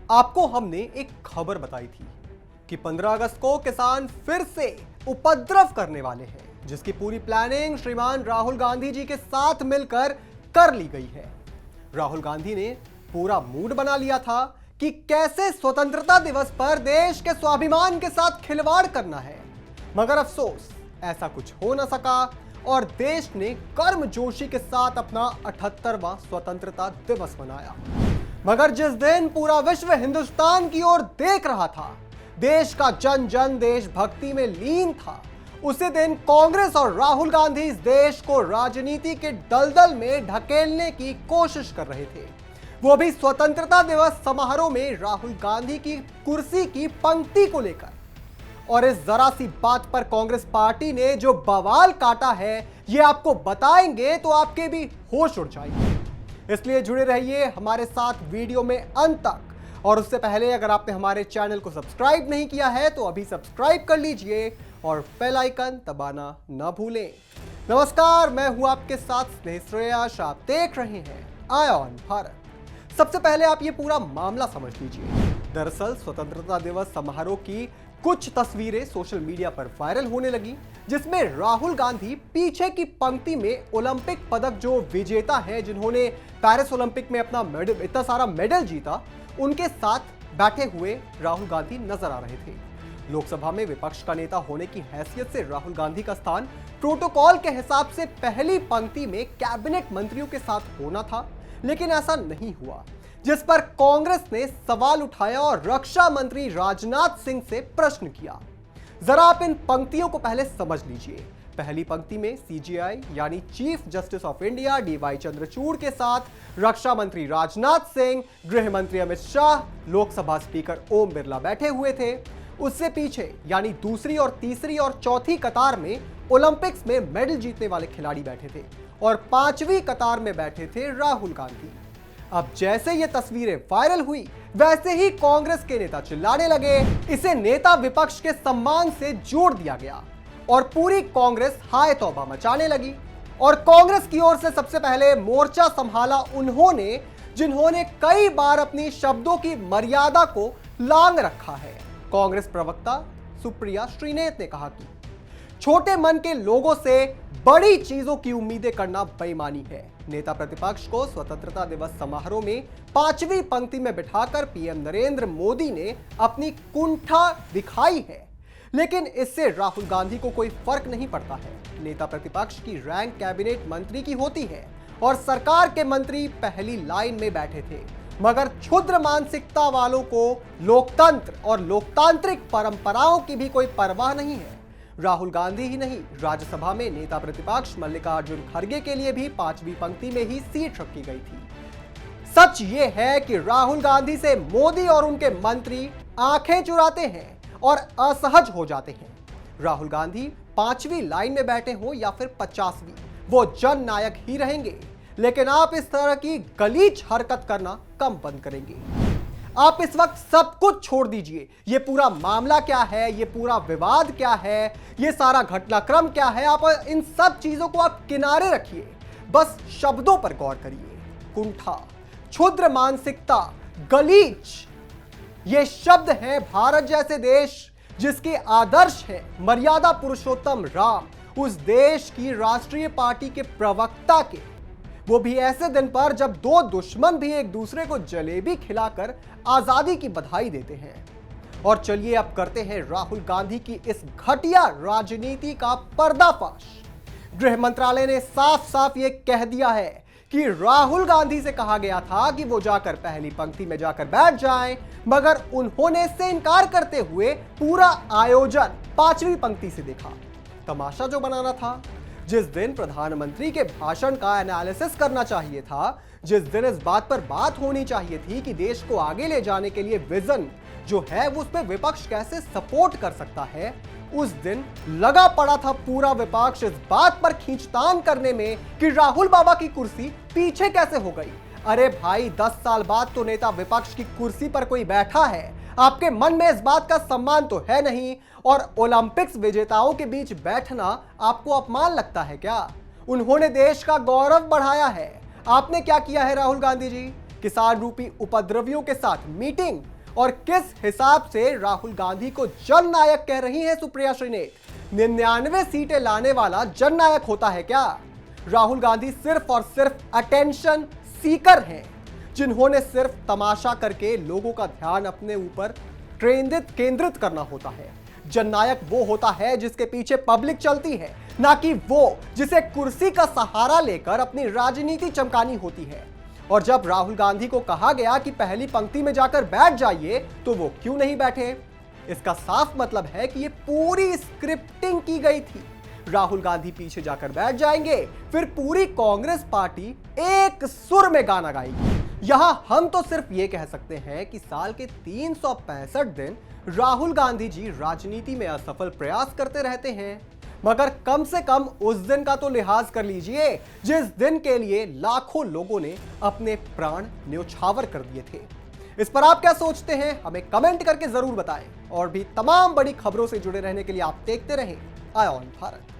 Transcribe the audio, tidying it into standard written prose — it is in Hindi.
आपको हमने एक खबर बताई थी कि 15 अगस्त को किसान फिर से उपद्रव करने वाले हैं, जिसकी पूरी प्लानिंग श्रीमान राहुल गांधी जी के साथ मिलकर कर ली गई है। राहुल गांधी ने पूरा मूड बना लिया था कि कैसे स्वतंत्रता दिवस पर देश के स्वाभिमान के साथ खिलवाड़ करना है, मगर अफसोस ऐसा कुछ हो न सका और देश ने गर्मजोशी के साथ अपना 78वां स्वतंत्रता दिवस मनाया। मगर जिस दिन पूरा विश्व हिंदुस्तान की ओर देख रहा था, देश का जन जन देशभक्ति में लीन था, उसी दिन कांग्रेस और राहुल गांधी इस देश को राजनीति के दलदल में ढकेलने की कोशिश कर रहे थे, वो भी स्वतंत्रता दिवस समारोह में राहुल गांधी की कुर्सी की पंक्ति को लेकर। और इस जरा सी बात पर कांग्रेस पार्टी ने जो बवाल काटा है, ये आपको बताएंगे तो आपके भी होश उड़ जाएंगे। इसलिए जुड़े रहिए हमारे साथ वीडियो में अंत तक। और उससे पहले अगर आपने हमारे चैनल को सब्सक्राइब नहीं किया है तो अभी सब्सक्राइब कर लीजिए और बेल आइकन दबाना न भूलें। नमस्कार, मैं हूं आपके साथ स्नेह श्रेयस, आप देख रहे हैं आई ऑन भारत। सबसे पहले आप ये पूरा मामला समझ लीजिए। दरअसल स्वतंत्रता दिवस समारोह की कुछ तस्वीरें सोशल मीडिया पर वायरल होने लगी, जिसमें राहुल गांधी पीछे की पंक्ति में ओलंपिक पदक जो विजेता है, जिन्होंने पेरिस ओलंपिक में अपना मेडल, इतना सारा मेडल जीता, उनके साथ बैठे हुए राहुल गांधी नजर आ रहे थे। लोकसभा में विपक्ष का नेता होने की हैसियत से राहुल गांधी का स्थान प्रोटोकॉल के हिसाब से पहली पंक्ति में कैबिनेट मंत्रियों के साथ होना था, लेकिन ऐसा नहीं हुआ, जिस पर कांग्रेस ने सवाल उठाया और रक्षा मंत्री राजनाथ सिंह से प्रश्न किया। जरा आप इन पंक्तियों को पहले समझ लीजिए। पहली पंक्ति में सीजेआई यानी chief justice of India DY Chandrachud के साथ रक्षा मंत्री राजनाथ सिंह, गृह मंत्री अमित शाह, लोकसभा स्पीकर ओम बिरला बैठे हुए थे। उससे पीछे यानी दूसरी और तीसरी और चौथी कतार में ओलंपिक्स में मेडल जीतने वाले खिलाड़ी बैठे थे और पांचवी कतार में बैठे थे राहुल गांधी। अब जैसे ये तस्वीरें वायरल हुई, वैसे ही कांग्रेस के नेता चिल्लाने लगे, इसे नेता विपक्ष के सम्मान से जोड़ दिया गया और पूरी कांग्रेस हाय तौबा मचाने लगी। और कांग्रेस की ओर से सबसे पहले मोर्चा संभाला उन्होंने, जिन्होंने कई बार अपनी शब्दों की मर्यादा को लांग रखा है। कांग्रेस प्रवक्ता सुप्रिया श्रीनेत ने कहा कि छोटे मन के लोगों से बड़ी चीजों की उम्मीदें करना बेईमानी है। नेता प्रतिपक्ष को स्वतंत्रता दिवस समारोह में पांचवी पंक्ति में बिठाकर पीएम नरेंद्र मोदी ने अपनी कुंठा दिखाई है, लेकिन इससे राहुल गांधी को कोई फर्क नहीं पड़ता है। नेता प्रतिपक्ष की रैंक कैबिनेट मंत्री की होती है और सरकार के मंत्री पहली लाइन में बैठे थे, मगर क्षुद्र मानसिकता वालों को लोकतंत्र और लोकतांत्रिक परंपराओं की भी कोई परवाह नहीं है। राहुल गांधी ही नहीं, राज्यसभा में नेता प्रतिपक्ष मल्लिकार्जुन खड़गे के लिए भी पांचवी पंक्ति में ही सीट रखी गई थी। सच ये है कि राहुल गांधी से मोदी और उनके मंत्री आंखें चुराते हैं और असहज हो जाते हैं। राहुल गांधी पांचवी लाइन में बैठे हो या फिर 50वीं, वो जन नायक ही रहेंगे, लेकिन आप इस तरह की गलीच हरकत करना कम बंद करेंगे। आप इस वक्त सब कुछ छोड़ दीजिए। ये पूरा मामला क्या है, ये पूरा विवाद क्या है, ये सारा घटनाक्रम क्या है, आप इन सब चीजों को आप किनारे रखिए, बस शब्दों पर गौर करिए। कुंठा, क्षुद्र मानसिकता, गलीच, ये शब्द है भारत जैसे देश जिसके आदर्श है मर्यादा पुरुषोत्तम राम, उस देश की राष्ट्रीय पार्टी के प्रवक्ता के, वो भी ऐसे दिन पर जब दो दुश्मन भी एक दूसरे को जलेबी खिलाकर आजादी की बधाई देते हैं। और चलिए अब करते हैं राहुल गांधी की इस घटिया राजनीति का पर्दाफाश। गृह मंत्रालय ने साफ साफ ये कह दिया है कि राहुल गांधी से कहा गया था कि वो जाकर पहली पंक्ति में जाकर बैठ जाएं, मगर उन्होंने इससे इनकार करते हुए पूरा आयोजन पांचवी पंक्ति से देखा। तमाशा जो बनाना था, जिस दिन प्रधानमंत्री के भाषण का एनालिसिस करना चाहिए था, जिस दिन इस बात पर बात होनी चाहिए थी कि देश को आगे ले जाने के लिए विजन जो है वो उसमें विपक्ष कैसे सपोर्ट कर सकता है, उस दिन लगा पड़ा था पूरा विपक्ष इस बात पर खींचतान करने में कि राहुल बाबा की कुर्सी पीछे कैसे हो गई। अरे भाई, 10 साल बाद तो नेता विपक्ष की कुर्सी पर कोई बैठा है, आपके मन में इस बात का सम्मान तो है नहीं, और ओलंपिक्स विजेताओं के बीच बैठना आपको अपमान लगता है क्या? उन्होंने देश का गौरव बढ़ाया है। आपने क्या किया है राहुल गांधी जी? किसान रूपी उपद्रवियों के साथ मीटिंग, और किस हिसाब से राहुल गांधी को जननायक कह रही हैं सुप्रिया श्रीनेत। 99 सीटें लाने वाला जननायक होता है क्या? राहुल गांधी सिर्फ और सिर्फ अटेंशन सीकर हैं, जिन्होंने सिर्फ तमाशा करके लोगों का ध्यान अपने ऊपर केंद्रित करना होता है। जननायक वो होता है जिसके पीछे पब्लिक चलती है, ना कि वो जिसे कुर्सी का सहारा लेकर अपनी राजनीति चमकानी होती है। और जब राहुल गांधी को कहा गया कि पहली पंक्ति में जाकर बैठ जाइए, तो वो क्यों नहीं बैठे? इसका साफ मतलब है कि ये पूरी स्क्रिप्टिंग की गई थी। राहुल गांधी पीछे जाकर बैठ जाएंगे, फिर पूरी कांग्रेस पार्टी एक सुर में गाना गाएगी। यहां हम तो सिर्फ ये कह सकते हैं कि साल के 365 दिन राहुल गांधी जी राजनीति में असफल प्रयास करते रहते हैं, मगर कम से कम उस दिन का तो लिहाज कर लीजिए जिस दिन के लिए लाखों लोगों ने अपने प्राण न्योछावर कर दिए थे। इस पर आप क्या सोचते हैं, हमें कमेंट करके जरूर बताएं। और भी तमाम बड़ी खबरों से जुड़े रहने के लिए आप देखते रहें आय ऑन भारत।